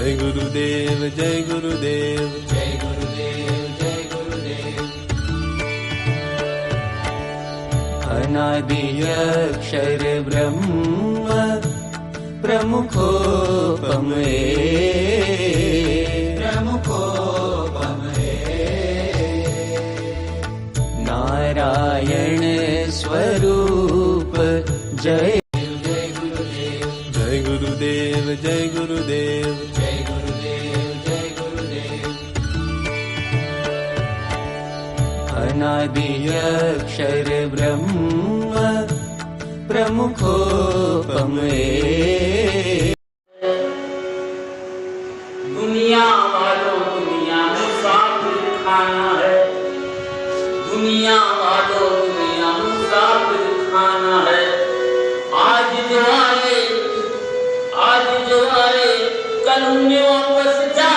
जय गुरुदेव जय गुरुदेव जय गुरुदेव जय गुरुदेव। अनादि अक्षर ब्रह्म प्रमुखोपम प्रमुखोपम नारायण स्वरूप जय जय गुरुदेव जय गुरुदेव जय गुरुदेव जय गुरुदेव जय गुरुदेव। अनादि अक्षर ब्रह्म प्रमुखोपम दुनिया वालों दुनिया मुसाफिर खाना है, दुनिया वालों दुनिया मुसाफिर खाना है। आज जो आए कल उन्हें वापस जा